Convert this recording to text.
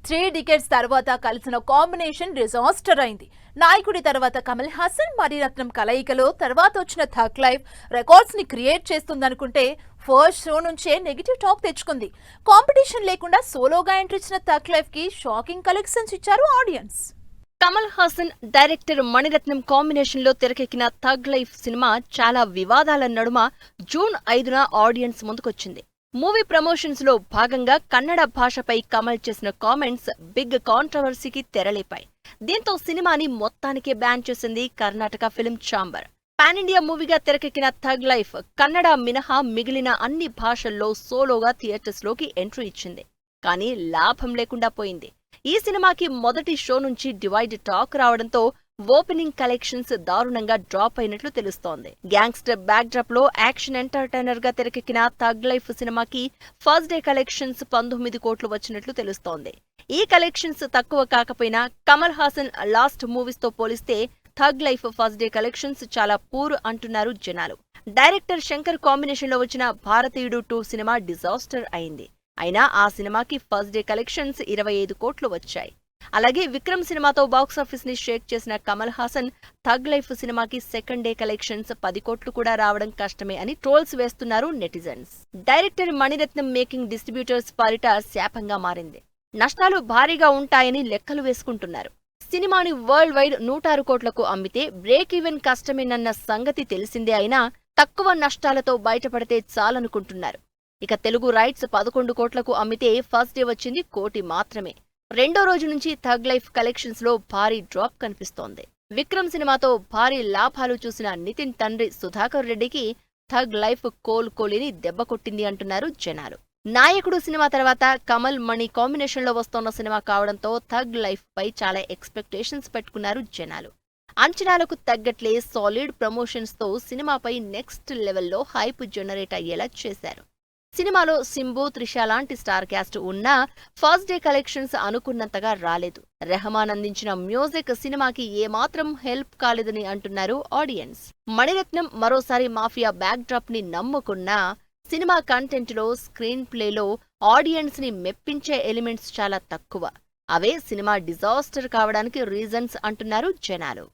3 decades తర్వాత కలిసిన combination disaster అయింది. నాయకుడి తర్వాత కమల్ హాసన్ మణిరత్నం కలయికలో తర్వాత వచ్చిన థగ్ లైఫ్ రికార్డ్స్ ని క్రియేట్ చేస్తుందనుకుంటే ఫస్ట్ షో నుంచే నెగిటివ్ టాక్ తెచ్చుకుంది. కాంపిటీషన్ లేకుండా సోలోగా ఎంట్రీ ఇచ్చిన థగ్ లైఫ్ కి షాకింగ్ కలెక్షన్స్ ఇచ్చారు audience. Kamal Haasan, director Mani Ratnam combination లో తెరకెక్కిన థగ్ లైఫ్ సినిమా చాలా వివాదాల నడుమ జూన్ 5న ఆడియన్స్ ముందుకొచ్చింది. మూవీ ప్రమోషన్స్ లో భాగంగా కన్నడ భాషపై కమల్ చేసిన కామెంట్స్ బిగ్ కాంట్రవర్సీకి తెరలేపాయి. దీంతో సినిమాని మొత్తానికే బ్యాన్ చేసింది Karnataka film chamber. Pan India మూవీగా తెరకెక్కిన థగ్ లైఫ్ కన్నడ మినహా మిగిలిన అన్ని భాషల్లో సోలోగా థియేటర్స్ లోకి ఎంట్రీ ఇచ్చింది. కానీ లాభం లేకుండా పోయింది. ఈ సినిమాకి మొదటి షో నుంచి డివైడ్ టాక్ రావడంతో ఓపెనింగ్ కలెక్షన్స్ దారుణంగా డ్రాప్ అయినట్లు తెలుస్తోంది. గ్యాంగ్స్టర్ బ్యాక్ డ్రాప్ లో యాక్షన్ ఎంటర్టైనర్ గా తెరకెక్కిన థగ్ లైఫ్ సినిమాకి ఫస్ట్ డే కలెక్షన్స్ 19 కోట్లు వచ్చినట్లు తెలుస్తోంది. ఈ కలెక్షన్స్ తక్కువ కాకపోయినా కమల్ హాసన్ లాస్ట్ మూవీస్ తో పోలిస్తే tug life first day collections చాలా పూర్ అంటున్నారు జనాలు. డైరెక్టర్ శంకర్ కాంబినేషన్ లో వచ్చిన భారతీయుడు 2 సినిమా డిజాస్టర్ అయింది. అయినా ఆ సినిమాకి ఫస్ట్ డే కలెక్షన్స్ 25 కోట్లు వచ్చాయి. అలాగే విక్రమ్ సినిమాతో బాక్సాఫీస్ ని షేక్ చేసిన కమల్ హాసన్ థగ్ లైఫ్ సినిమాకి సెకండ్ డే కలెక్షన్స్ 10 కోట్లు కూడా రావడం కష్టమే అని ట్రోల్స్ వేస్తున్నారు netizens. Director Mani Ratnam making distributors పాలిట శాపంగా మారింది. నష్టాలు భారీగా ఉంటాయని లెక్కలు వేసుకుంటున్నారు. సినిమాని వరల్డ్ వైడ్ 106 కోట్లకు అమ్మితే బ్రేక్ ఈవెన్ కష్టమేనన్న సంగతి తెలిసిందే అయినా తక్కువ నష్టాలతో బయటపడితే చాలనుకుంటున్నారు. ఇక తెలుగు రైట్స్ 11 కోట్లకు అమ్మితే ఫస్ట్ డే వచ్చింది 1 కోటి మాత్రమే. రెండో రోజు నుంచి థగ్ లైఫ్ కలెక్షన్స్ లో భారీ డ్రాప్ కనిపిస్తోంది. విక్రమ్ సినిమాతో భారీ లాభాలు చూసిన నితిన్ తండ్రి సుధాకర్ రెడ్డికి థగ్ లైఫ్ కోలుకోలేని దెబ్బ కొట్టింది అంటున్నారు జనాలు. నాయకుడు సినిమా తర్వాత కమల్ మణి కాంబినేషన్ లో వస్తోన్న సినిమా కావడంతో థగ్ లైఫ్ పై చాలా ఎక్స్పెక్టేషన్స్ పెట్టుకున్నారు జనాలు. అంచనాలకు తగ్గట్లే సాలిడ్ ప్రమోషన్స్ తో సినిమాపై నెక్స్ట్ లెవెల్లో హైప్ జనరేట్ అయ్యేలా చేశారు. సినిమాలో సింబు, త్రిష లాంటి స్టార్ క్యాస్ట్ ఉన్నా ఫస్ట్ డే కలెక్షన్స్ అనుకున్నంతగా రాలేదు. రెహమాన్ అందించిన మ్యూజిక్ సినిమాకి ఏమాత్రం హెల్ప్ కాలేదని అంటున్నారు ఆడియన్స్. మణిరత్నం మరోసారి మాఫియా బ్యాక్ డ్రాప్ ని నమ్ముకున్నా సినిమా కంటెంట్ లో, స్క్రీన్ ప్లేలో ఆడియన్స్ ని మెప్పించే ఎలిమెంట్స్ చాలా తక్కువ. అవే సినిమా డిజాస్టర్ కావడానికి రీజన్స్ అంటున్నారు జనాలు.